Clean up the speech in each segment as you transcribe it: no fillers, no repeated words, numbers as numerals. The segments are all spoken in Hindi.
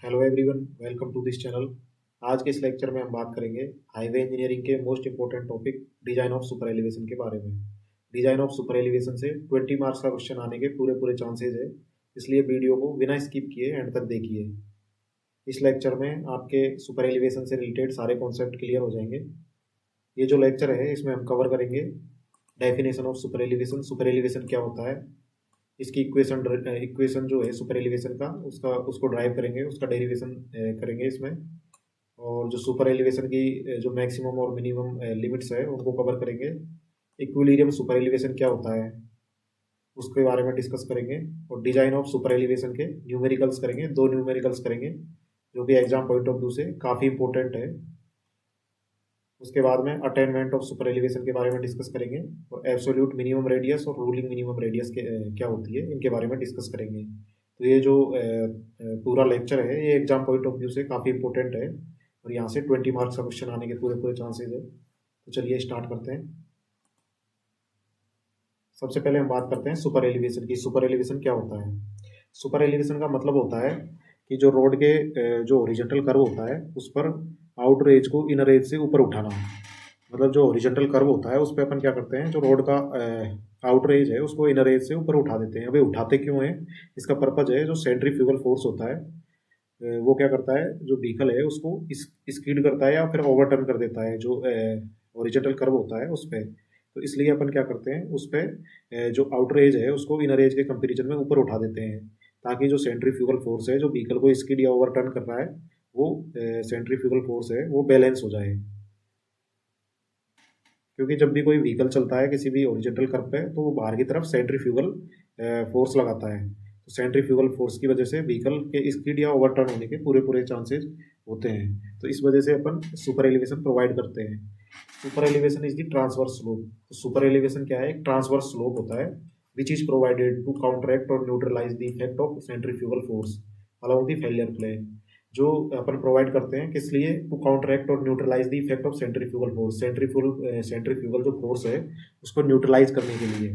Hello everyone, welcome to this channel. आज के इस लेक्चर में हम बात करेंगे हाईवे इंजीनियरिंग के most important topic design of super elevation के बारे में। डिजाइन ऑफ सुपर एलिवेशन से 20 मार्क्स का क्वेश्चन आने के पूरे चांसेस है, इसलिए वीडियो को बिना स्किप किए एंड तक देखिए। इस लेक्चर में आपके सुपर एलिवेशन से रिलेटेड सारे कॉन्सेप्ट क्लियर हो जाएंगे। ये जो लेक्चर है इसमें हम कवर करेंगे डेफिनेशन ऑफ सुपर एलिवेशन क्या होता है, इसकी इक्वेशन जो है सुपर एलिवेशन का उसको ड्राइव करेंगे, उसका डेरिवेशन करेंगे इसमें। और जो सुपर एलिवेशन की जो मैक्सिमम और मिनिमम लिमिट्स है उनको कवर करेंगे। इक्विलिब्रियम सुपर एलिवेशन क्या होता है उसके बारे में डिस्कस करेंगे। और डिजाइन ऑफ सुपर एलिवेशन के न्यूमेरिकल्स करेंगे, 2 न्यूमेरिकल्स करेंगे जो कि एग्जाम पॉइंट ऑफ व्यू से काफ़ी इंपॉर्टेंट है। उसके बाद में अटेनमेंट ऑफ सुपर एलिवेशन के बारे में डिस्कस करेंगे और एब्सोल्यूट मिनिमम रेडियस और रूलिंग मिनिमम रेडियस के क्या होती है इनके बारे में डिस्कस करेंगे। तो ये जो पूरा लेक्चर है ये एग्जाम पॉइंट ऑफ व्यू से काफ़ी इंपॉर्टेंट है और यहाँ से 20 मार्क्स का क्वेश्चन आने के पूरे चांसेस है। तो चलिए स्टार्ट करते हैं। सबसे पहले हम बात करते हैं सुपर एलिवेशन की। सुपर एलिवेशन क्या होता है? सुपर एलिवेशन का मतलब होता है कि जो रोड के जो हॉरिजॉन्टल कर्व होता है उस पर आउटर एज को इनर एज से ऊपर उठाना। मतलब जो हॉरिजॉन्टल कर्व होता है उस पर अपन क्या करते हैं, जो रोड का आउटर एज है उसको इनर एज से ऊपर उठा देते हैं। अभी उठाते क्यों हैं? इसका पर्पज है जो सेंट्रीफ्यूगल फोर्स होता है वो क्या करता है, जो व्हीकल है उसको स्कीड करता है या फिर ओवरटर्न कर देता है जो हॉरिजॉन्टल कर्व होता है उस पर। तो इसलिए अपन क्या करते हैं, उस पर जो आउटर एज है उसको इनर एज के कंपेरिजन में ऊपर उठा देते हैं, ताकि जो सेंट्रीफ्यूगल फोर्स है जो व्हीकल को स्कीड या ओवरटर्न कर रहा है वो सेंट्रीफ्यूगल फोर्स है वो बैलेंस हो जाए। क्योंकि जब भी कोई व्हीकल चलता है किसी भी हॉरिजॉन्टल कर्व पे तो वो बाहर की तरफ सेंट्रीफ्यूगल फोर्स लगाता है। तो सेंट्रीफ्यूगल फोर्स की वजह से व्हीकल के स्पीड या ओवरटर्न होने के पूरे चांसेस होते हैं। तो इस वजह से अपन सुपर एलिवेशन प्रोवाइड करते हैं। Super elevation is the transverse slope. तो सुपर एलिवेशन क्या है? एक ट्रांसवर्स स्लोप होता है which is provided to counteract और neutralise the effect of centrifugal force along the failure plane. जो अपन प्रोवाइड करते हैं किस लिए? टू काउंटरैक्ट और neutralise the effect of centrifugal force. Centrifugal जो फोर्स है उसको न्यूट्रलाइज करने के लिए।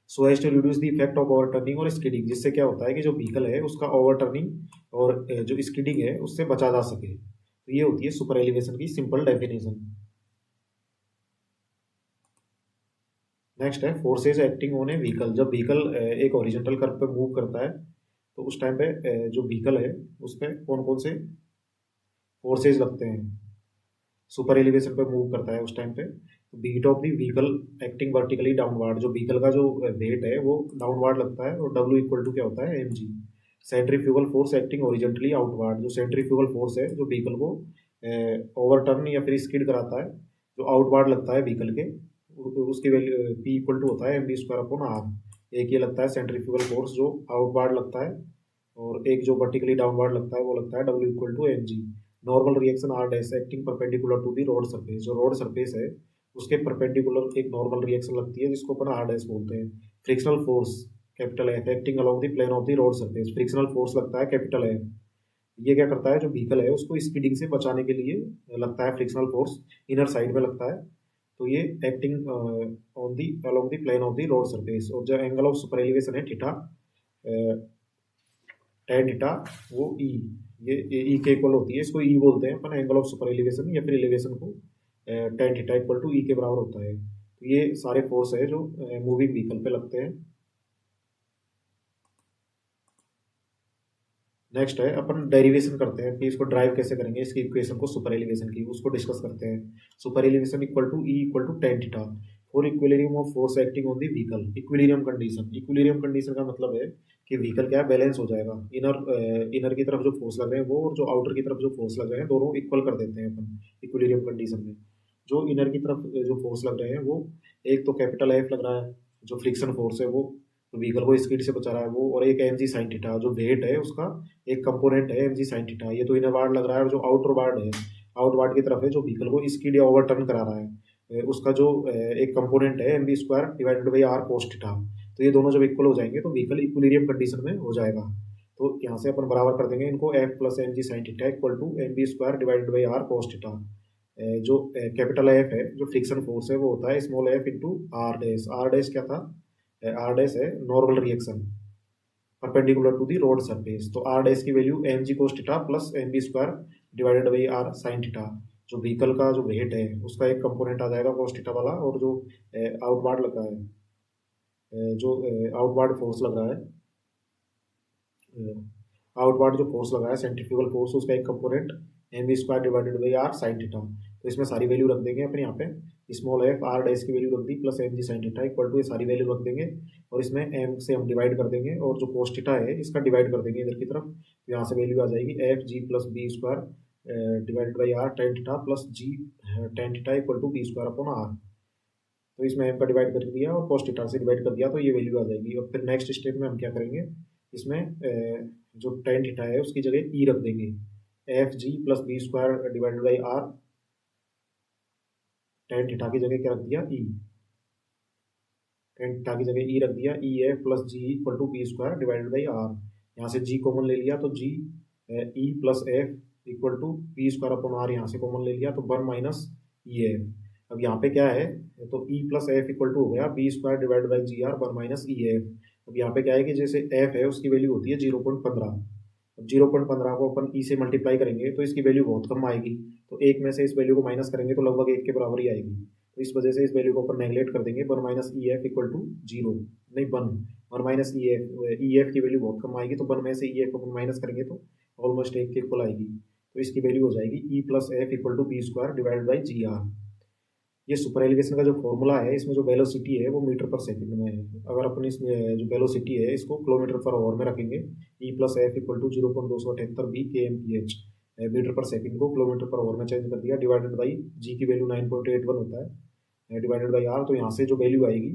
So as to reduce the effect of overturning और स्किडिंग, जिससे क्या होता है कि जो व्हीकल है उसका ओवरटर्निंग और जो स्किडिंग है उससे बचा जा सके। तो ये होती है सुपर एलिवेशन की सिंपल डेफिनेशन। नेक्स्ट है forces acting on A vehicle. जब व्हीकल एक हॉरिजॉन्टल कर्व पे मूव करता है तो उस टाइम पे जो व्हीकल है उस पर कौन कौन से फोर्सेज लगते हैं। सुपर एलिवेशन पे मूव करता है उस टाइम पे weight of the vehicle acting vertically downward. जो व्हीकल का जो वेट है वो डाउनवर्ड लगता है और W इक्वल टू क्या होता है? mg। Centrifugal force acting horizontally outward. जो सेंट्रीफ्यूगल फोर्स है जो व्हीकल को ओवरटर्न या फिर स्किड कराता है जो आउटवर्ड लगता है व्हीकल के, उसकी वैल्यू P इक्वल टू होता है mv स्क्वायर अपॉन r। एक ये लगता है सेंट्रीफ्यूगल फोर्स जो आउटवर्ड लगता है और एक जो वर्टिकली डाउनवर्ड लगता है वो लगता है W equal to mg। Normal reaction R dash acting perpendicular to the road surface. जो रोड सरफेस है उसके परपेंडिकुलर एक नॉर्मल रिएक्शन लगती है जिसको अपन आर डैश बोलते हैं। Frictional force capital F acting along the plane of the road surface. Frictional force लगता है कैपिटल एफ। ये क्या करता है, जो व्हीकल है उसको स्पीडिंग से बचाने के लिए लगता है फ्रिक्शनल फोर्स, इनर साइड में लगता है। तो ये acting on the along the plane of the road surface. और जो एंगल ऑफ सुपर एलिवेशन है थीटा, टेन थीटा, वो ई, ये ई के इक्वल होती है, इसको ई बोलते हैं अपन एंगल ऑफ सुपर एलिवेशन या फिर एलिवेशन को। टेन थीटा इक्वल टू ई के बराबर होता है। तो ये सारे फोर्स है जो मूविंग व्हीकल पे लगते हैं। नेक्स्ट है अपन डेरिवेशन करते हैं कि इसको ड्राइव कैसे करेंगे, इसकी इक्वेशन को सुपर एलिवेशन की उसको डिस्कस करते हैं। Super elevation equal to E equal to tan theta for equilibrium of force acting on the vehicle. Equilibrium condition. Equilibrium condition का मतलब है कि व्हीकल क्या है, बैलेंस हो जाएगा। इनर की तरफ जो फोर्स लग रहे हैं वो और जो आउटर की तरफ जो फोर्स लग रहे हैं दोनों इक्वल कर देते हैं अपन इक्विलिब्रियम कंडीशन में। जो इनर की तरफ जो फोर्स लग रहे हैं वो एक तो कैपिटल एफ लग रहा है जो फ्रिक्शन फोर्स है वो व्हीकल को स्पीड से बचा रहा है वो, और एक mg साइन थीटा जो वेट है उसका एक कंपोनेंट है mg साइन थीटा। ये तो इनर वार्ड लग रहा है और जो आउटर वार्ड है आउटवार्ड की तरफ है जो व्हीकल को स्पीड या ओवरटर्न करा रहा है उसका जो एक कंपोनेंट है mv square divided by r cos theta. तो ये दोनों जब इक्वल हो जाएंगे तो व्हीकल इक्विलिब्रियम कंडीशन में हो जाएगा। तो यहाँ से अपन बराबर कर देंगे इनको, f plus mg sine theta equal to mv square divided by r cos theta. जो कैपिटल एफ है जो फ्रिक्शन फोर्स है वो होता है small F into R dash. R dash क्या था? आर डैश है normal reaction perpendicular to the road surface. तो आर डैश की value M G cos theta plus M B square divided by R sine theta. जो व्हीकल का जो वेट है उसका एक कंपोनेंट आ जाएगा कोस थीटा वाला, और जो आउटवार्ड लग रहा है, जो आउटवार्ड फोर्स लग रहा है, आउटवार्ड जो फोर्स लगा है सेंट्रीफ्यूगल फोर्स, उसका एक component M V square divided by R sine theta. तो इसमें सारी वैल्यू रख देंगे अपने यहाँ पे, स्मॉल एफ आर डैश की वैल्यू रख दी plus M G sine theta equal to ये सारी वैल्यू रख देंगे, और इसमें एम से हम डिवाइड कर देंगे, और जो कोस थीटा है इसका डिवाइड कर देंगे इधर की तरफ। तो यहाँ से वैल्यू आ जाएगी F G plus B square divided by R tan theta plus G tan theta equal to B square upon R. तो इसमें एम का डिवाइड कर दिया और कोस थीटा से डिवाइड कर दिया, तो ये वैल्यू आ जाएगी। और फिर नेक्स्ट स्टेप में हम क्या करेंगे, इसमें जो टेन थीटा है उसकी जगह ई रख देंगे, F G plus B square divided by R, tan theta की जगह क्या रख दिया ई, टेन थीटा की जगह ई रख दिया, E F plus G equal to B square divided by R. यहाँ से जी कॉमन ले लिया तो G E plus F equal to B square upon R, यहाँ से कॉमन ले लिया तो वन माइनस ई एफ। अब यहाँ पे क्या है, तो E plus F equal to हो गया B square divide by G R one minus E F. अब यहाँ पे क्या है कि जैसे एफ है उसकी वैल्यू होती है 0.15, अब 0.15 को अपन ई से मल्टीप्लाई करेंगे तो इसकी वैल्यू बहुत कम आएगी, तो एक में से इस वैल्यू को माइनस करेंगे तो लगभग एक के बराबर ही आएगी। तो इस वजह से इस वैल्यू को अपन नेगलेक्ट कर देंगे, one minus E F equal to zero, नहीं one, one minus E F की वैल्यू बहुत कम आएगी, तो वन में से ई एफ को माइनस करेंगे तो ऑलमोस्ट एक के इक्वल आएगी। तो इसकी वैल्यू हो जाएगी E plus F equal to B square divided by G R. ये सुपर एलिवेशन का जो फॉर्मूला है, इसमें जो वेलोसिटी है वो मीटर पर सेकंड में है। अगर अपन इसमें जो वेलोसिटी है इसको किलोमीटर पर आवर में रखेंगे, E plus F equal to 0.278 B K M P H, metre पर सेकंड को किलोमीटर पर आवर में चेंज कर दिया, डिवाइडेड बाई जी की वैल्यू 9.81 होता है डिवाइडेड बाई आर। तो यहाँ से जो वैल्यू आएगी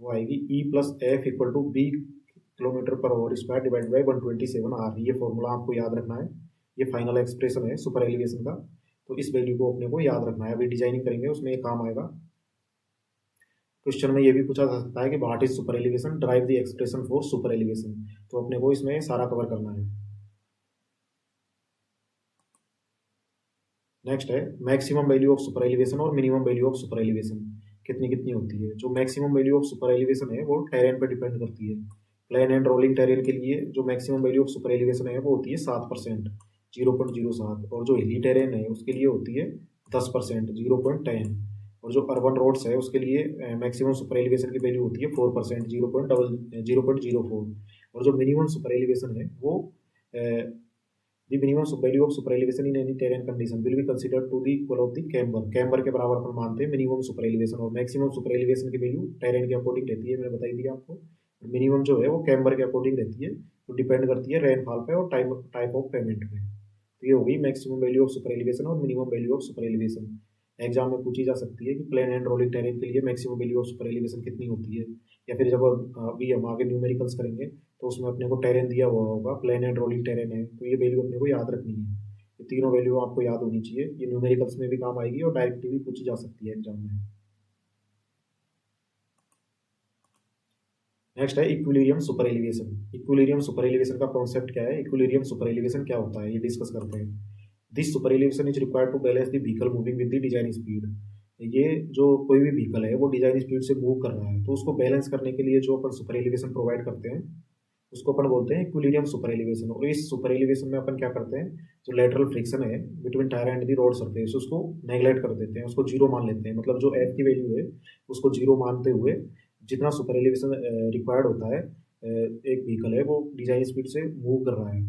वो आएगी E plus F equal to B kilometre पर hour square divided by 127 R. ये फॉर्मूला आपको याद रखना है, ये फाइनल एक्सप्रेशन है सुपर एलिवेशन का। तो इस वैल्यू को अपने को याद रखना है, अभी डिजाइनिंग करेंगे उसमें ये काम आएगा। क्वेश्चन में ये भी पूछा जा सकता है कि what is super elevation, drive the expression for super elevation. तो अपने को इसमें सारा कवर करना है। नेक्स्ट है maximum value of super elevation और minimum value of super elevation कितनी कितनी होती है। जो maximum value of super elevation है वो टेरेन पर डिपेंड करती है। प्लेन एंड रोलिंग टेरेन के लिए जो maximum value of super elevation है वो होती है 7%, 0.07, और जो हिली टेरेन है उसके लिए होती है 10%, 0.10, और जो अर्बन रोड्स है उसके लिए मैक्सिमम सुपर एलिवेशन की वैल्यू होती है 4%, 0.04, और जो मिनिमम सुपर एलिवेशन है वो the minimum value of super elevation in any terrain condition will be considered to the equal of the camber। Camber के बराबर अपन मानते हैं मिनिमम सुपर एलिवेशन, और मैक्सिमम सुपर एलिवेशन की वैल्यू टेरेन के अकॉर्डिंग रहती है, मैंने बताई दी आपको। मिनिमम जो है वो कैम्बर के अकॉर्डिंग रहती है, तो डिपेंड करती है रेनफॉल पे और टाइप ऑफ पेमेंट पे। तो ये होगी maximum value of super elevation और minimum value of super elevation. Exam में पूछी जा सकती है कि प्लेन एंड रोलिंग टेरेन के लिए maximum value of super elevation कितनी होती है, या फिर जब अभी हम आगे न्यूमेरिकल्स करेंगे तो उसमें अपने को टेरेन दिया हुआ होगा, प्लेन एंड रोलिंग टेरेन है, तो ये वैल्यू अपने को याद रखनी है। ये तीनों वैल्यू आपको याद होनी चाहिए, ये न्यूमेरिकल्स में भी काम आएगी और डायरेक्टली भी पूछी जा सकती है एग्जाम में। नेक्स्ट है equilibrium super elevation. Equilibrium super elevation का कॉन्सेप्ट क्या है, इक्विलिब्रियम सुपर एलिवेशन क्या होता है, ये डिस्कस करते हैं। This super elevation is required to balance the vehicle moving with the design speed. ये जो कोई भी व्हीकल है वो डिजाइन स्पीड से मूव कर रहा है, तो उसको बैलेंस करने के लिए जो अपन सुपर एलिवेशन प्रोवाइड करते हैं उसको अपन बोलते हैं इक्विलिब्रियम सुपर एलिवेशन। और इस सुपर एलिवेशन में अपन क्या करते हैं, जो लेटरल फ्रिक्शन है between tyre and the road surface उसको नेग्लेक्ट कर देते हैं, उसको जीरो मान लेते हैं। मतलब जो एफ की वैल्यू है उसको जीरो मानते हुए जितना सुपर एलिवेशन रिक्वायर्ड होता है, एक व्हीकल है वो डिजाइन स्पीड से मूव कर रहा है,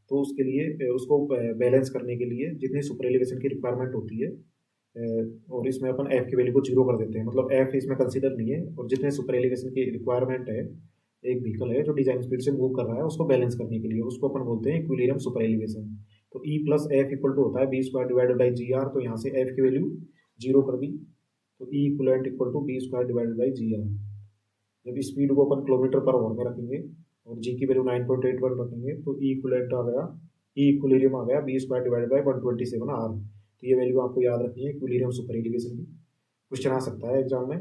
तो उसके लिए उसको बैलेंस करने के लिए जितनी सुपर एलिवेशन की रिक्वायरमेंट होती है, और इसमें अपन एफ की वैल्यू को जीरो कर देते हैं, मतलब एफ इसमें कंसीडर नहीं है, और जितने सुपर एलिवेशन की रिक्वायरमेंट है एक व्हीकल है जो डिजाइन स्पीड से मूव कर रहा है उसको बैलेंस करने के लिए, उसको अपन बोलते हैं इक्विलिब्रियम सुपर एलिवेशन। तो E plus F equal to होता है B square divided by G R. तो यहाँ से एफ की वैल्यू जीरो कर दी, तो E equivalent equal to B square divided by G R. जब स्पीड को अपन किलोमीटर पर आवर में रखेंगे और जी की वैल्यू 9.81 रखेंगे तो ई इक्वलेंट आ गया, ई इक्विलिब्रियम आ गया B square divided by 127 R. तो ये वैल्यू आपको याद रखनी है इक्विलिब्रियम सुपर एलिवेशन की। क्वेश्चन आ सकता है एग्जाम में,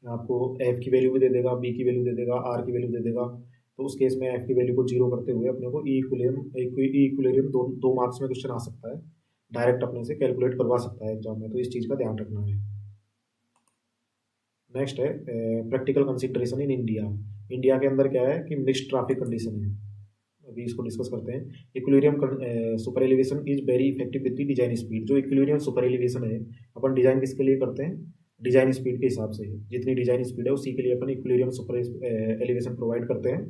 आपको एफ की वैल्यू भी दे देगा, बी की वैल्यू दे देगा, आर की वैल्यू दे देगा, तो उस केस में एफ की वैल्यू को जीरो करते हुए अपने को ई इक्विलिब्रियम दो मार्क्स में क्वेश्चन आ सकता है, डायरेक्ट अपने से कैलकुलेट करवा सकता है एग्जाम में, तो इस चीज़ का ध्यान रखना है। नेक्स्ट है practical consideration in India. India के अंदर क्या है कि मिक्स्ड ट्रैफिक कंडीशन है। अभी इसको डिस्कस करते हैं। Equilibrium super elevation is very effective with the design speed. जो इक्विलिब्रियम सुपर एलिवेशन है अपन डिजाइन किसके लिए करते हैं, डिजाइन स्पीड के हिसाब से। जितनी डिजाइन स्पीड है उसी के लिए अपन इक्विलिब्रियम सुपर एलिवेशन प्रोवाइड करते हैं,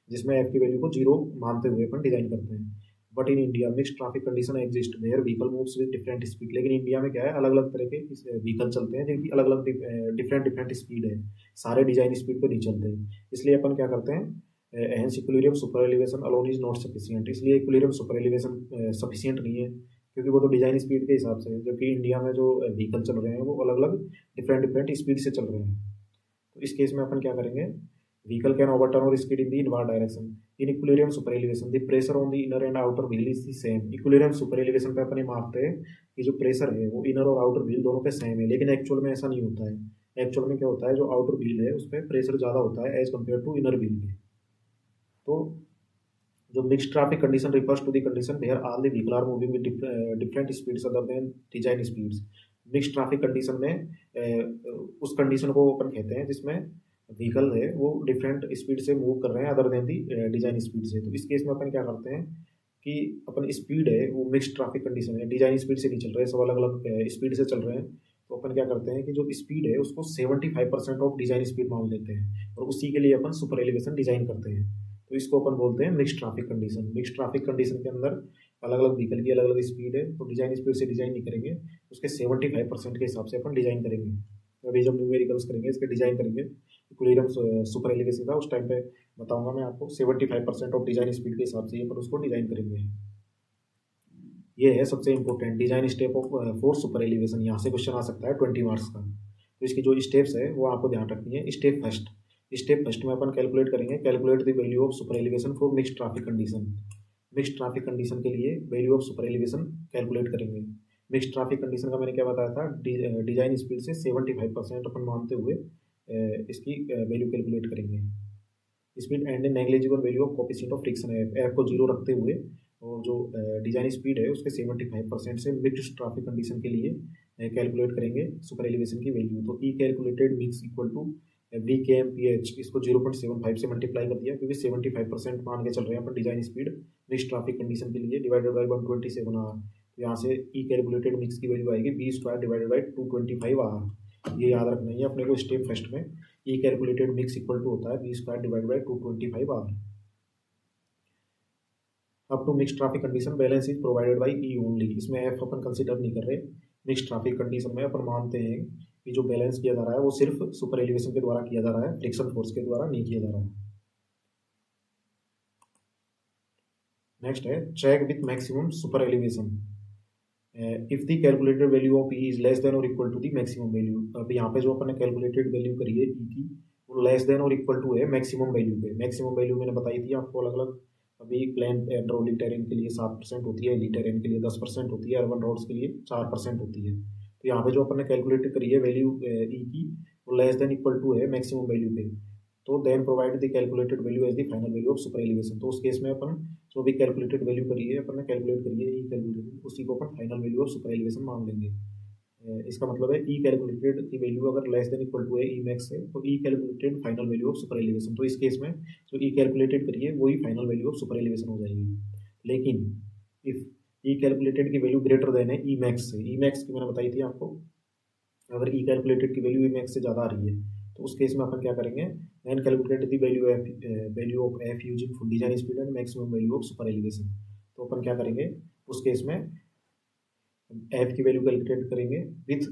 जिसमें एफ की वैल्यू को 0 मानते हुए अपन डिजाइन करते हैं। But in India mixed traffic condition exist where vehicle moves with different speed. लेकिन इंडिया में क्या है, अलग अलग तरह के व्हीकल चलते हैं जिनकी अलग अलग डिफरेंट स्पीड है, सारे डिजाइन स्पीड पर नहीं चलते हैं। इसलिए अपन क्या करते हैं, hence equilibrium super elevation alone is not sufficient. इसलिए इक्विलिब्रियम सुपर एलिवेशन सफिशिएंट नहीं है, क्योंकि वो तो डिजाइन स्पीड के हिसाब से है, जबकि इंडिया में जो व्हीकल चल रहे हैं वो अलग अलग डिफरेंट स्पीड से चल रहे हैं। तो इस केस में अपन क्या करेंगे, व्हीकल कैन ओवरटर्न और skid in the inward direction in equilibrium super elevation the pressure on the inner and outer wheel is the same. Equilibrium super elevation पे अपन मानते हैं कि जो प्रेशर है वो इनर और आउटर व्हील दोनों पे सेम है, लेकिन एक्चुअल में ऐसा नहीं होता है। एक्चुअल में क्या होता है, जो आउटर व्हील है उस पर प्रेशर ज़्यादा होता है as compared to inner wheel के। तो जो mixed traffic condition refers to the condition where all the vehicle are moving with different speeds other than design speeds. Mixed traffic condition में उस कंडीशन को अपन कहते हैं जिसमें व्हीकल है वो डिफरेंट स्पीड से मूव कर रहे हैं अदर देन दी डिजाइन स्पीड से। तो इस केस में अपन क्या करते हैं कि अपन स्पीड है वो मिक्स्ड ट्रैफिक कंडीशन है, डिजाइन स्पीड से नहीं चल रहे, सब अलग अलग स्पीड से चल रहे हैं। तो अपन क्या करते हैं कि जो स्पीड है उसको 75% ऑफ डिजाइन स्पीड मान लेते हैं और उसी के लिए अपन सुपर एलिवेशन डिजाइन करते हैं। तो इसको अपन बोलते हैं mixed traffic condition. Mixed traffic condition के अंदर अलग अलग व्हीकल की अलग अलग स्पीड है, तो डिजाइन स्पीड से डिजाइन नहीं करेंगे, उसके 75% के हिसाब से अपन डिजाइन करेंगे। अभी जब न्यूमेरिकल्स करेंगे इसके डिजाइन करेंगे इक्विलिब्रियम सुपर एलिवेशन का, उस टाइम पे बताऊंगा मैं आपको 75% ऑफ डिजाइन स्पीड के हिसाब से अपन उसको डिजाइन करेंगे। ये है सबसे important design step of for super elevation. यहाँ से क्वेश्चन आ सकता है 20 मार्क्स का। तो इसकी जो स्टेप्स है वो आपको ध्यान रखनी है। स्टेप फर्स्ट में अपन कैलकुलेट करेंगे, calculate the value of super elevation for mixed traffic condition. Mixed traffic condition के लिए value of super elevation calculate करेंगे। मिक्स्ड ट्रैफिक कंडीशन का मैंने क्या बताया था, डिजाइन स्पीड से 75% अपन मानते हुए इसकी वैल्यू कैलकुलेट करेंगे। Speed and negligible value of coefficient of friction है, एफ को 0 रखते हुए, और जो डिजाइन स्पीड है उसके 75% से मिक्स्ड ट्रैफिक कंडीशन के लिए कैलकुलेट करेंगे सुपर एलिवेशन की वैल्यू। तो E calculated mix equal to V K M P H, इसको 0.75 से मल्टीप्लाई कर दिया, क्योंकि 75% मान के चल रहे हैं अपन design speed mix traffic condition के लिए, डिवाइडेड बाई 127 आर। तो यहाँ से ई कैलकुलेटेड मिक्स की वैल्यू आएगी V square divided by 225 R. ये याद रखना है अपने को स्टेप फर्स्ट में। E calculated mix equal to होता है B square divided by 225 R. अब to mix traffic condition balance is provided by E only. इसमें एफ अपन कंसिडर नहीं कर रहे। मिक्स ट्रैफिक कंडीशन में अपन मानते हैं कि जो बैलेंस किया जा रहा है वो सिर्फ सुपर एलिवेशन के द्वारा किया जा रहा है, फ्रिक्शन फोर्स के द्वारा नहीं किया जा रहा है। नेक्स्ट है check with maximum super elevation if the calculated value of E is less than और equal to the maximum value. अब यहाँ पे जो अपन ने कैलकुलेटेड वैल्यू करी है ई की, वो लेस देन और इक्वल टू है मैक्सिमम वैल्यू पे। मैक्सिमम वैल्यू मैंने बताई थी आपको अलग अलग। अभी प्लेन एंड रोलिंग टेरेन के लिए 7% होती है, हिली टेरेन के लिए 10% होती है, अर्बन रोड्स के लिए 4% होती है। तो यहाँ पे जो अपन ने कैलकुलेट करी है वैल्यू ई की, वो लेस देन इक्वल टू है मैक्सिमम वैल्यू पे। तो then provide the calculated value as the final value of super elevation. तो उस केस में अपन जो भी कैलकुलेटेड वैल्यू करी है अपन ने कैलकुलेट करी है ई कैलकुलेटेड, उसी को अपन final value of super elevation मान लेंगे। इसका मतलब है ई कैलकुलेटेड की वैल्यू अगर लेस देन इक्वल टू है ई मैक्स है, तो E calculated final value of super elevation. तो इस केस में जो ई कैलकुलेटेड करिए वही final value of super elevation हो जाएगी। लेकिन इफ ई कैलकुलेटेड की वैल्यू ग्रेटर देन है ई मैक्स से, ई मैक्स की मैंने बताई थी आपको, अगर ई कैलकुलेटेड की वैल्यू ई मैक्स से ज़्यादा आ रही है तो उस केस में अपन क्या करेंगे, an calculated the value of F using full design speed and maximum value of super elevation. तो अपन क्या करेंगे उस केस में एफ की वैल्यू कैलकुलेट करेंगे with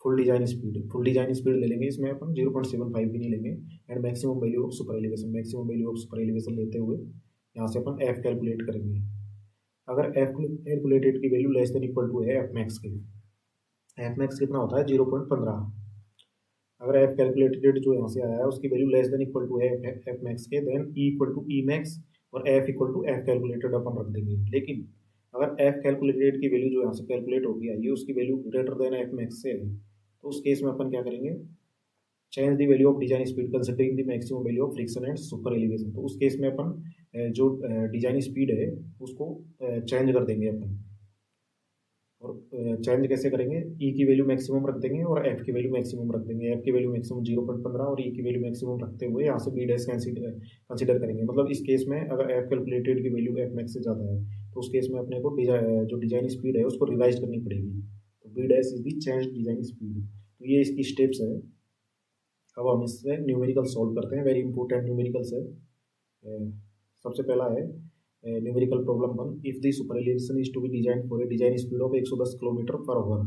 full design speed. Full design speed ले लेंगे, इसमें अपन 0.75 भी नहीं लेंगे, and maximum value of super elevation, maximum value of super elevation लेते हुए यहाँ से अपन एफ कैलकुलेट करेंगे। अगर एफ कैलकुलेटेड की value less than equal to है एफ मैक्स के, एफ मैक्स कितना होता है 0.15। अगर एफ कैलकुलेटेड जो यहाँ से आया है उसकी value less than equal to है एफ मैक्स के, then E equal to E max और F equal to F calculated अपन रख देंगे। लेकिन अगर एफ कैलकुलेटेड की वैल्यू जो यहाँ से कैलकुलेट होगी आई है उसकी value greater then F max से है, तो उस केस में अपन क्या करेंगे, change the value of design speed considering the maximum value of friction and super elevation. तो उस केस में अपन जो डिजाइन स्पीड है उसको चेंज कर देंगे अपन। और चेंज कैसे करेंगे, ई की वैल्यू मैक्सिमम रख देंगे और एफ की वैल्यू मैक्सिमम रख देंगे। एफ की वैल्यू मैक्सिमम 0.15 और ई की वैल्यू मैक्सिमम रखते हुए यहाँ से बी डैश कंसीडर करेंगे। मतलब इस केस में अगर एफ कैलकुलेटेड की वैल्यू एफ मैक्स से ज़्यादा है तो उस केस में अपने को जो डिजाइन स्पीड है उसको रिवाइज करनी पड़ेगी। तो B dash is the change design speed. तो ये इसकी स्टेप्स है। अब हम इससे न्यूमेरिकल सॉल्व करते हैं। वेरी इंपॉर्टेंट न्यूमेरिकल्स है। सबसे पहला है numerical problem 1। If the super elevation is to be design for a design speed of 110 kilometre पर आवर।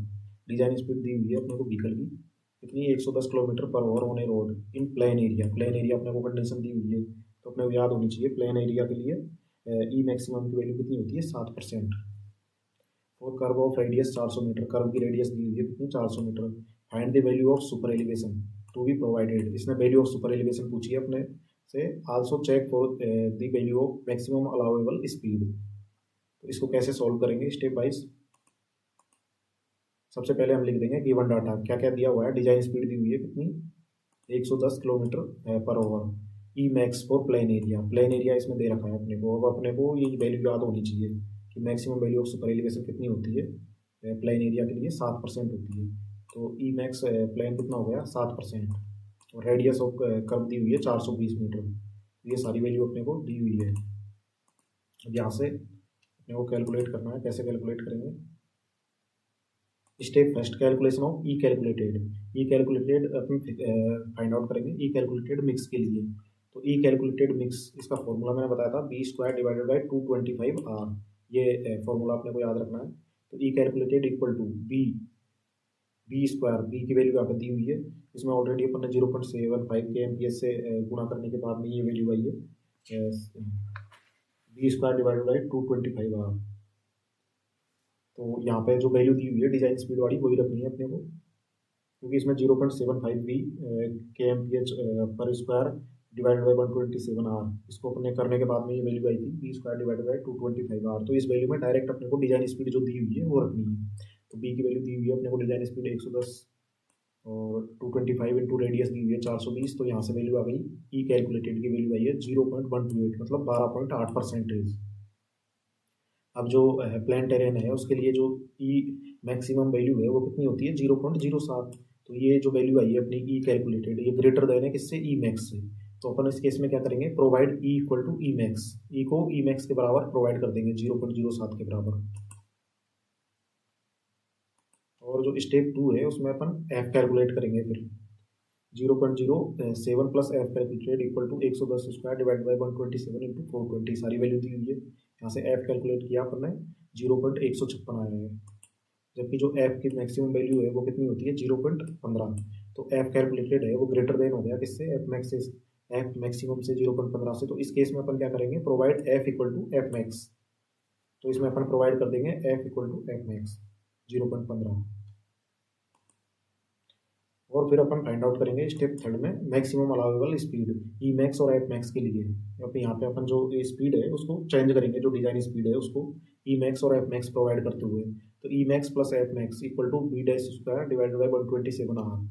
डिजाइन स्पीड दी हुई है अपने को व्हीकल की कितनी, 110 kilometre per hour on A road in plain area. Plain area अपने को कंडीशन दी हुई है तो अपने को याद होनी चाहिए प्लेन एरिया के लिए ई मैक्सिमम की वैल्यू कितनी होती है 7%। और curve of radius 400 metre, curve की रेडियस दी हुई है कितनी 400 metre. Find the value of super elevation to be provided. इसने वैल्यू ऑफ सुपर एलिवेशन पूछी है अपने से। Also check for the value of maximum allowable speed. तो इसको कैसे सॉल्व करेंगे स्टेप वाइज। सबसे पहले हम लिख देंगे गिवन डाटा क्या क्या दिया हुआ है। डिजाइन स्पीड दी हुई है कितनी 110 kilometre per hour. E max for plain area, plain area इसमें दे रखा है अपने को। अब अपने को ये वैल्यू याद होनी चाहिए कि maximum value of super elevation कितनी होती है प्लेन एरिया के लिए 7% होती है। तो ई मैक्स प्लेन कितना हो गया 7%। और रेडियस ऑफ कर्व दी हुई है 420 मीटर। ये सारी वैल्यू अपने को दी हुई है। अब यहाँ से अपने को कैलकुलेट करना है। कैसे कैलकुलेट करेंगे, step first calculation of E calculated. E calculated अपन फाइंड आउट करेंगे ई कैलकुलेटेड मिक्स के लिए। तो ई कैलकुलेटेड मिक्स इसका फॉर्मूला मैंने बताया था V square divided by 225 R. ये फॉर्मूला अपने को याद रखना है। तो E calculated equal to B square, V की वैल्यू यहाँ पर दी हुई है। इसमें ऑलरेडी अपन ने 0.75 के एमपीएस से गुणा करने के बाद में ये वैल्यू आई है B square divided by 225 R. तो यहाँ पे जो वैल्यू दी हुई है डिजाइन स्पीड वाली वही रखनी है अपने को, क्योंकि इसमें 0.75 B K M P H पर स्क्वायर डिवाइडेड बाई 127 आर। इसको अपने करने के बाद में ये वैल्यू आई थी B square divided by 225 R. तो इस वैल्यू में डायरेक्ट अपने को डिजाइन स्पीड जो दी हुई है वो रखनी है। तो बी की वैल्यू दी हुई है अपने को डिजाइन स्पीड 110 और 225 इंटू रेडियस दी हुई है 420। तो यहाँ से वैल्यू आ गई ई कैलकुलेटेड की वैल्यू आई है 0.128 मतलब 12.8%। अब जो प्लान टेरेन है उसके लिए जो ई मैक्सिमम वैल्यू है वो कितनी होती है 0.07। तो ये जो वैल्यू आई है अपनी ई कैलकुलेटेड ये ग्रेटर देन है किससे ई मैक्स से। तो अपन इस केस में क्या करेंगे provide E equal to E max, E को ई मैक्स के बराबर प्रोवाइड कर देंगे 0.07 के बराबर। और जो स्टेप 2 है उसमें अपन एफ कैलकुलेट करेंगे फिर 0.07 plus F calculated equal to 110 square divide by 127 into 420 सारी वैल्यू दी हुई है। यहाँ से एफ कैलकुलेट किया अपन ने 0.156 आया है। जबकि जो एफ की मैक्सिमम वैल्यू है वो कितनी होती है 0.15। तो एफ कैलकुलेटेड है वो ग्रेटर देन हो गया किससे एफ मैक्स से, एफ मैक्सिमम से 0.15 से। तो इस केस में अपन क्या करेंगे provide F equal to F max. तो इसमें अपन प्रोवाइड कर देंगे F equal to F max 0.15। और फिर अपन फाइंड आउट करेंगे स्टेप थर्ड में maximum allowable speed E max और एफ मैक्स के लिए। यहाँ पे अपन जो स्पीड है उसको चेंज करेंगे, जो डिजाइन स्पीड है उसको ई मैक्स और एफ मैक्स प्रोवाइड करते हुए। तो E max plus F max equal to B dash square divided by 127 R.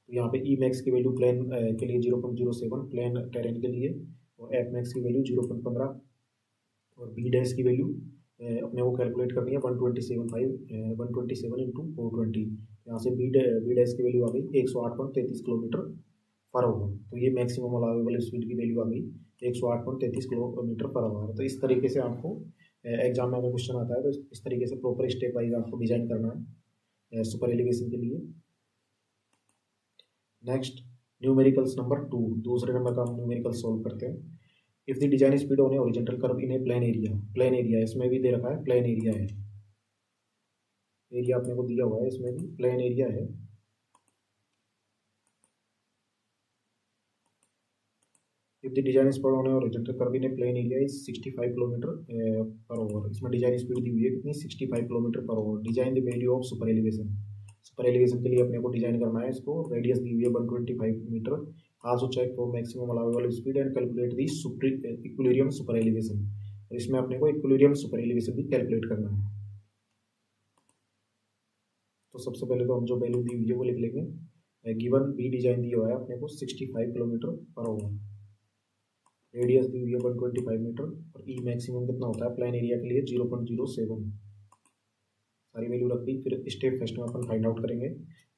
तो यहाँ पे ई मैक्स की वैल्यू प्लेन के लिए 0.07 प्लेन टेरेन के लिए, और एफ मैक्स की वैल्यू 0.15 और बी डैश की वैल्यू अपने को कैलकुलेट करनी है 127 इंटू 420। यहाँ से बी डैश की वैल्यू आ गई 108.33 किलोमीटर पर आवर। तो ये मैक्सिमम अलाउेबल स्पीड की वैल्यू आ गई 108.33 किलोमीटर पर आवर। तो इस तरीके से आपको एग्जाम में अगर क्वेश्चन आता है तो इस तरीके से प्रॉपर स्टेप वाइज आपको डिजाइन करना है सुपर एलिवेशन के लिए। नेक्स्ट न्यूमेरिकल्स नंबर 2, दूसरे नंबर का हम न्यूमेरिकल सोल्व करते हैं। If the design speed on A horizontal curve in A plain area, plain area इसमें भी दे रखा है प्लेन एरिया है, एरिया अपने को दिया हुआ है इसमें भी प्लेन एरिया है। If the design speed on A horizontal curve in A plain area is 65 kilometre per hour. इसमें डिजाइन स्पीड दी हुई है कितनी 65 किलोमीटर पर hour. Design the value of super elevation, super elevation के लिए अपने को डिजाइन करना है इसको। रेडियस दी हुई है 125 metre. Also check for maximum allowable speed and calculate the equilibrium super elevation. और इसमें अपने को इक्विलिब्रियम सुपर एलिवेशन भी कैलकुलेट करना है। तो सबसे पहले तो हम जो वैल्यू दी हुई है वो लिख लेंगे। गिवन बी डिजाइन दिया हुआ है अपने को 65 किलोमीटर पर आवर, रेडियस दी हुई है 125 मीटर और ई मैक्सिमम कितना होता है प्लान एरिया के लिए 0.07। सारी वैल्यू रख दी। फिर स्टेप फर्स्ट में अपन फाइंड आउट करेंगे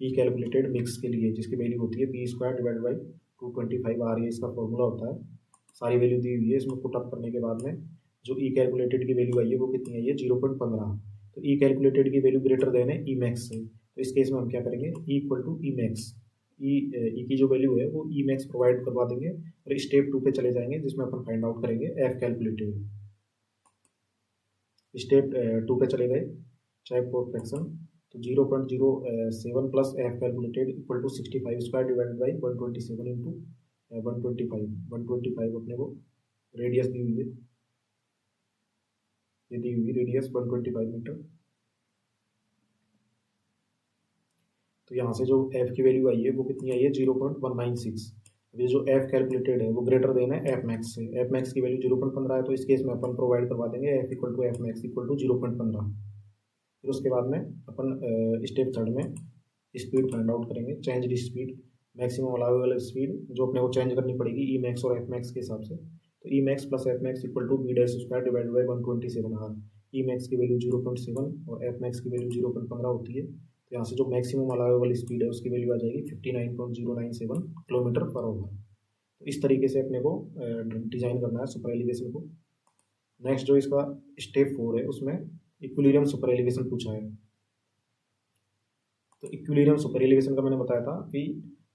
ई कैलकुलेटेड मिक्स के लिए, जिसकी वैल्यू होती है P square divide by 225 R, ये इसका फॉर्मूला होता है। सारी वैल्यू दी हुई है, इसमें पुट अप करने के बाद में जो ई कैलकुलेटेड की वैल्यू आई है वो कितनी आई है 0.15। तो ई कैलकुलेटेड की वैल्यू ग्रेटर देन है ई मैक्स से, तो इस केस में हम क्या करेंगे E equal to E max, E की जो वैल्यू है वो ई मैक्स प्रोवाइड करवा देंगे और स्टेप 2 पे चले जाएंगे जिसमें अपन फाइंड आउट करेंगे एफ कैलकुलेटेड। स्टेप 2 पे चले गए, चेक फॉर फ्रैक्शन, तो 0.07 plus F calculated equal to 65 square divided by 127 into 125 अपने को रेडियस दी हुई है, ये दी हुई रेडियस 125 मीटर। तो यहाँ से जो एफ की वैल्यू आई है वो कितनी आई है 0.196। ये जो एफ कैलकुलेटेड है वो ग्रेटर देना है एफ मैक्स से, एफ मैक्स की वैल्यू 0.15 है, तो इस केस में अपन प्रोवाइड करवा देंगे F equal to F max equal to 0.15। फिर उसके बाद में अपन स्टेप थर्ड में स्पीड फाइंड आउट करेंगे, change the speed, maximum allowable speed जो अपने को चेंज करनी पड़ेगी ई मैक्स और एफ मैक्स के हिसाब से। तो E max plus F max equal to B dash square divided by 127 R. E max की वैल्यू 0.7 और एफ मैक्स की वैल्यू 0.15 होती है, तो यहाँ से जो मैक्सिमम अलाउएबल स्पीड है उसकी वैल्यू आ जाएगी 59.097 किलोमीटर पर आवर। तो इस तरीके से अपने को डिजाइन करना है सुपर एलिवेशन को। नेक्स्ट जो इसका स्टेप 4 है उसमें इक्विलिब्रियम सुपर एलिवेशन पूछा है। तो इक्विलिब्रियम सुपर एलिवेशन का मैंने बताया था कि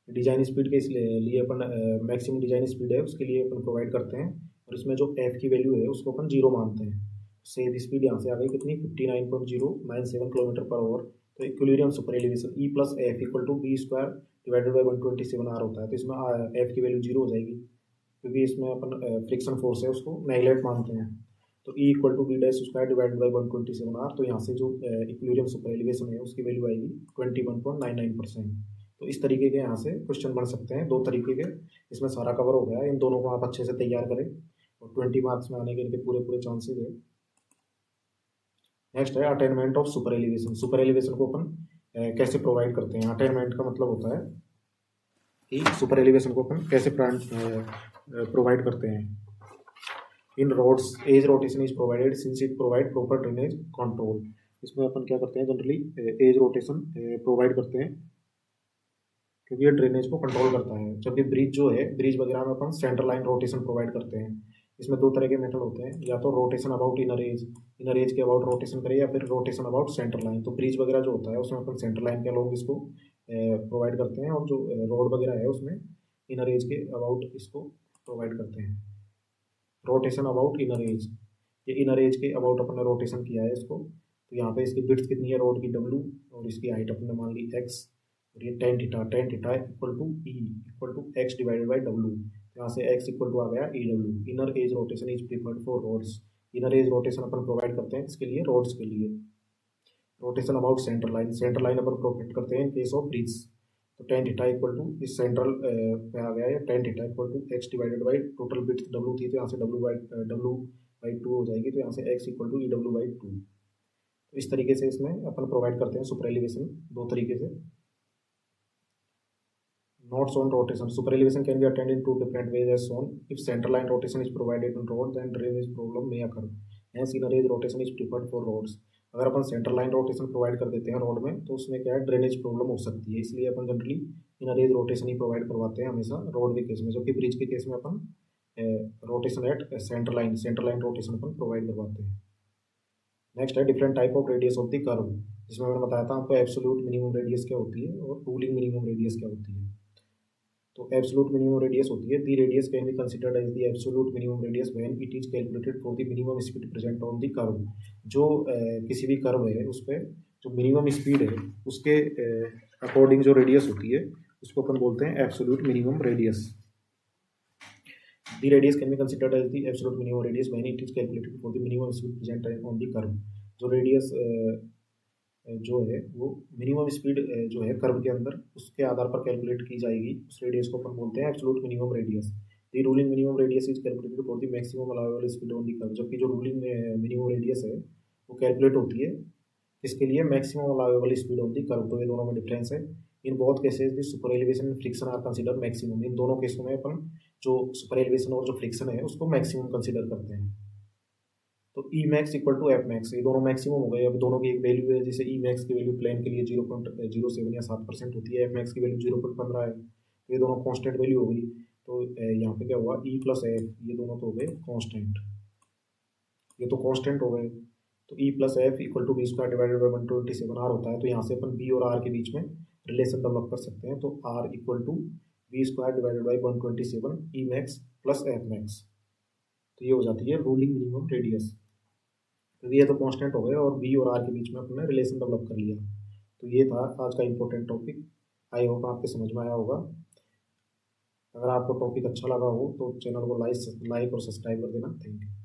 डिजाइन स्पीड के लिए अपन मैक्सिमम डिजाइन स्पीड है उसके लिए अपन प्रोवाइड करते हैं, और इसमें जो एफ की वैल्यू है उसको अपन 0 मानते हैं। सेफ स्पीड यहाँ से आ गई कितनी 59.097 किलोमीटर पर आवर। तो equilibrium super elevation E plus F equal to B square divided by 127 R होता है, तो इसमें एफ की वैल्यू 0 हो जाएगी क्योंकि इसमें अपन फ्रिक्शन फोर्स है उसको नेगलेक्ट मानते हैं। तो E equal to B dash square divided by 127 R, तो यहाँ से जो इक्विलिब्रियम सुपर एलिवेशन है उसकी वैल्यू आएगी 21.99%। तो इस तरीके के यहाँ से क्वेश्चन बन सकते हैं, दो तरीके के। इसमें सारा कवर हो गया है, इन दोनों को आप अच्छे से तैयार करें और 20 मार्क्स में आने के इनके पूरे पूरे चांसेस है। नेक्स्ट है attainment of super elevation. Super elevation को अपन कैसे प्रोवाइड करते हैं। अटेनमेंट का मतलब होता है कि सुपर एलिवेशन को अपन कैसे प्रोवाइड करते हैं। In roads edge rotation is provided since it provide proper drainage control. इसमें अपन क्या करते हैं जनरली एज रोटेशन प्रोवाइड करते हैं क्योंकि ये ड्रेनेज को कंट्रोल करता है। जबकि ब्रिज जो है, ब्रिज वगैरह में अपन सेंटर लाइन रोटेशन प्रोवाइड करते हैं। इसमें दो तरह के मेथड होते हैं, या तो रोटेशन अबाउट इनर एज के अबाउट रोटेशन करें, या फिर रोटेशन अबाउट सेंटर लाइन। तो ब्रिज वगैरह जो होता है उसमें अपन सेंटर लाइन के अलोंग इसको प्रोवाइड करते हैं, और जो रोड वगैरह है उसमें इनर एज के अबाउट इसको प्रोवाइड करते हैं। रोटेशन अबाउट इनर एज, ये इनर एज के अबाउट अपन ने रोटेशन किया है इसको। तो यहाँ पे इसकी विड्थ कितनी है रोड की W, और इसकी हाइट अपन ने मान ली x, और ये tan theta equal to E equal to X divided by W। यहाँ से x इक्वल टू आ गया EW। Inner edge rotation is preferred for roads. Inner edge rotation अपन प्रोवाइड करते हैं इसके लिए रोड्स के लिए। Rotation about centre line, centre line अपन प्रोवाइड करते हैं इन केस ऑफ ब्रिज। तो टेन थीटा इक्वल टू इस सेंट्रल पे आ गया है tan theta equal to X divided by total width W थी, तो यहाँ से W बाई 2 हो जाएगी, तो यहाँ से x equal to EW by 2। तो इस तरीके से इसमें अपन प्रोवाइड करते हैं सुपर एलिवेशन दो तरीके से। Notes on rotation. Super elevation can be attained in two different ways as shown. If center line rotation is provided in road, then drainage problem may occur. Hence, inner edge rotation is preferred for roads. अगर अपन सेंटर लाइन रोटेशन प्रोवाइड कर देते हैं रोड में, तो उसमें क्या है ड्रेनेज प्रॉब्लम हो सकती है, इसलिए अपन जनरली इनर एज रोटेशन ही प्रोवाइड करवाते हैं हमेशा रोड के केस में। जबकि ब्रिज के केस में अपन rotation at centre line rotation अपन प्रोवाइड करवाते हैं। नेक्स्ट है different type of radius of the curve, जिसमें मैंने बताया था आपको एब्सोल्यूट मिनिमम रेडियस क्या होती है और रूलिंग मिनिमम रेडियस क्या होती है। तो एब्सोल्यूट मिनिमम रेडियस होती है the radius can be considered as the absolute minimum radius when it is calculated for the minimum speed present on the curve. जो किसी भी कर्व है उस पर जो मिनिमम स्पीड है उसके अकॉर्डिंग जो रेडियस होती है उसको अपन बोलते हैं absolute minimum radius. The radius can be considered as the absolute minimum radius when it is calculated for the minimum speed present on the curve. जो रेडियस जो है वो मिनिमम स्पीड जो है कर्व के अंदर उसके आधार पर कैलकुलेट की जाएगी, उस रेडियस को अपन बोलते हैं absolute minimum radius. The ruling minimum radius is calculated for the maximum allowable speed on the curve. जबकि जो रूलिंग मिनिमम रेडियस है वो कैलकुलेट होती है इसके लिए maximum allowable speed on the curve. तो ये दोनों में डिफरेंस है। In both cases the super elevation and friction are consider maximum. इन दोनों केसों में अपन जो सुपर एलिवेशन और जो फ्रिक्शन है उसको मैक्सिमम कंसीडर करते हैं। तो E max equal to F max, ये दोनों मैक्सिमम हो गए। अब दोनों की एक वैल्यू है, जैसे ई मैक्स की वैल्यू प्लेन के लिए 0.07 या 7% होती है, एफ मैक्स की वैल्यू 0.15 है, तो ये दोनों कांस्टेंट वैल्यू हो गई। तो यहाँ पे क्या हुआ, ई प्लस एफ, ये दोनों तो हो गए कांस्टेंट, ये तो कांस्टेंट हो गए। तो E plus F equal to B square divided by 127 R होता है। तो यहाँ से अपन बी और आर के बीच में रिलेशन डेवलप कर सकते हैं। तो R equal to B square divided by 127 E max plus F max, तो ये हो जाती है रूलिंग मिनिमम रेडियस। तो ये तो कांस्टेंट हो गए और बी और आर के बीच में अपने रिलेशन डेवलप कर लिया। तो ये था आज का इंपॉर्टेंट टॉपिक। आई होप आपके समझ में आया होगा। अगर आपको टॉपिक अच्छा लगा हो तो चैनल को लाइक और सब्सक्राइब कर देना। Thank you.